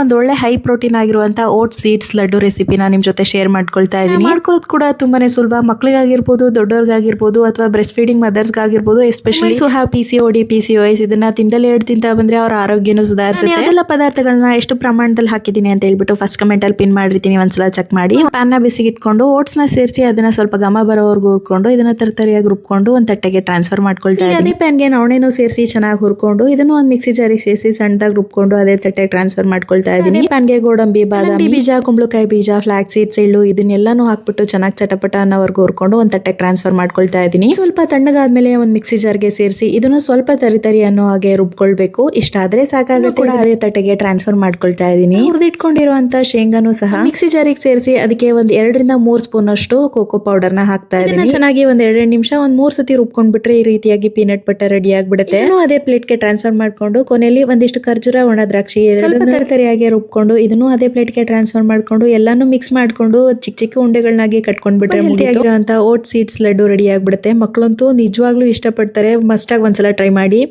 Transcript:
ಒಂದು ಒಳ್ಳೆ high protein ಆಗಿರುವಂತ ಓಟ್ಸ್ ಸೀಡ್ಸ್ ಲಡ್ಡು ರೆಸಿಪಿನ ನಿಮ್ ಜೊತೆ ಶೇರ್ ಮಾಡ್ಕೊಳ್ತಾ ಇದ್ದೀನಿ. ಮಾಡ್ಕೊಳ್ಳೋದು ಕೂಡ ತುಂಬಾನೇ ಸುಲಭ. ಮಕ್ಕಳಿಗಾಗಿರ್ಬೋದು, ದೊಡ್ಡವ್ರಿಗಾಗಿರ್ಬೋದು, ಅಥವಾ ಬ್ರೆಸ್ಟ್ ಫೀಡಿಂಗ್ ಮದರ್ಸ್ ಆಗಿರ್ಬೋದು, ಎಸ್ಪೆಷಲಿ ಹ್ಯಾವ್ PCOD PCOS ಇದನ್ನ ತಿಂದಲೇ ತಿಂತಾ ಬಂದ್ರೆ ಅವ್ರ ಆರೋಗ್ಯನೂ ಸುಧಾರಿಸುತ್ತೆ. ಅದೆಲ್ಲ ಪದಾರ್ಥಗಳನ್ನ ಎಷ್ಟು ಪ್ರಮಾಣದಲ್ಲಿ ಹಾಕಿದೀನಿ ಅಂತ ಹೇಳ್ಬಿಟ್ಟು ಫಸ್ಟ್ ಕಮೆಂಟ್ ಅಲ್ಲಿ ಪಿನ್ ಮಾಡಿರ್ತೀನಿ, ಒಂದ್ಸಲ ಚೆಕ್ ಮಾಡಿ. ಪ್ಯಾನ್ ನ ಬಿಸಿಗೆ ಇಟ್ಕೊಂಡು ಓಟ್ಸ್ ನ ಸೇರಿಸಿ ಅದನ್ನ ಸ್ವಲ್ಪ ಘಮ ಬರೋವರೆಗೂ ಹುರ್ಕೊಂಡು ಇದನ್ನ ತರತರಿಯಾಗಿ ರುಬ್ಕೊಂಡು ಒಂದ್ ತಟ್ಟೆಗೆ ಟ್ರಾನ್ಸ್ಫರ್ ಮಾಡ್ಕೊಳ್ತಾ ಇದ್ದೀನಿ. ಅದೇ ಪ್ಯಾನ್ಗೆ ನವಣೆನೂ ಸೇರಿಸಿ ಚೆನ್ನಾಗಿ ಹುರ್ಕೊಂಡು ಇದನ್ನು ಒಂದು ಮಿಕ್ಸಿ ಜಾರಿಗೆ ಸೇರಿಸಿ ಸಣ್ಣದಾಗಿ ರುಬ್ಕೊಂಡು ಅದೇ ತಟ್ಟೆಗೆ ಟ್ರಾನ್ಸ್ಫರ್ ಮಾಡ್ಕೊಳ್ತಾ ಇದ್ದೀನಿ. ಪ್ಯಾನ್ಗೆ ಗೋಡಂಬಿ, ಬಾದಾಮಿ ಬೀಜ, ಕುಂಬಳಕಾಯಿ ಬೀಜ, ಫ್ಲಾಕ್ಸ್ ಸೀಡ್ಸ್, ಎಳ್ಳು ಇದನ್ನೆಲ್ಲಾನು ಹಾಕ್ಬಿಟ್ಟು ಚೆನ್ನಾಗಿ ಚಟಪಟ ಅನ್ನೋವರೆಗೂ ಹುರ್ಕೊಂಡು ಒಂದ್ ತಟ್ಟೆಗೆ ಟ್ರಾನ್ಸ್ಫರ್ ಮಾಡ್ಕೊಳ್ತಾ ಇದ್ದೀನಿ. ಸ್ವಲ್ಪ ತಣ್ಣಗಾದ್ಮೇಲೆ ಒಂದ್ ಮಿಕ್ಸಿ ಜಾರ್ಗೆ ಸೇರಿಸಿ ಇದನ್ನು ಸ್ವಲ್ಪ ತರಿ ಅನ್ನೋ ಹಾಗೆ ರುಬ್ಕೊಳ್ಬೇಕು. ಇಷ್ಟ ಆದ್ರೆ ಸಾಕಾಗುತ್ತೆ. ಅದೇ ತಟ್ಟೆಗೆ ಟ್ರಾನ್ಸ್ಫರ್ ಮಾಡ್ಕೊಳ್ತಾ ಇದ್ದೀನಿ. ಹುರಿದಿಟ್ಕೊಂಡಿರುವಂತ ಶೇಂಗಾನು ಸಹ ಮಿಕ್ಸಿ ಜಾರಿಗೆ ಸೇರಿಸಿ ಅದಕ್ಕೆ ಒಂದ್ 2 ರಿಂದ 3 ಸ್ಪೂನ್ ಅಷ್ಟು ಕೋಕೋ ಪೌಡರ್ ನ ಹಾಕ್ತಾ ಇದ್ದೀನಿ. ಚೆನ್ನಾಗಿ ಒಂದ್ 2 ನಿಮಿಷ ಒಂದ್ 3 ಸತಿ ರುಬ್ಕೊಂಡ್ಬಿಟ್ರೆ ಈ ರೀತಿಯಾಗಿ ಪೀನಟ್ ಬಟರ್ ರೆಡಿ ಆಗ್ಬಿಡುತ್ತೆ. ಅದೇ ಪ್ಲೇಟ್ ಗೆ ಟ್ರಾನ್ಸ್ಫರ್ ಮಾಡ್ಕೊಂಡು ಕೊನೆಯಲ್ಲಿ ಒಂದಿಷ್ಟು ಖರ್ಜೂರ, ಒಣ ದ್ರಾಕ್ಷಿ ಸ್ವಲ್ಪ ತರತರಿಯಾಗಿ ರುಬ್ಕೊಂಡು ಇದನ್ನು ಅದೇ ಪ್ಲೇಟ್ ಗೆ ಟ್ರಾನ್ಸ್ಫರ್ ಮಾಡ್ಕೊಂಡು ಎಲ್ಲಾನು ಮಿಕ್ಸ್ ಮಾಡ್ಕೊಂಡು ಚಿಕ್ಕ ಚಿಕ್ಕ ಉಂಡೆಗಳನ್ನಾಗಿ ಕಟ್ಕೊಂಡ್ಬಿಟ್ರೆ ಹೆಲ್ತಿಯಾಗಿರುವಂತ ಓಟ್ ಸೀಡ್ಸ್ ಲಡ್ಡು ರೆಡಿ ಆಗ್ಬಿಡುತ್ತೆ. ಮಕ್ಕಳಂತೂ ನಿಜವಾಗ್ಲೂ ಇಷ್ಟಪಡ್ತಾರೆ. ಮಸ್ಟ್ ಆಗಿ ಒಂದ್ಸಲ ಟ್ರೈ ಮಾಡಿ.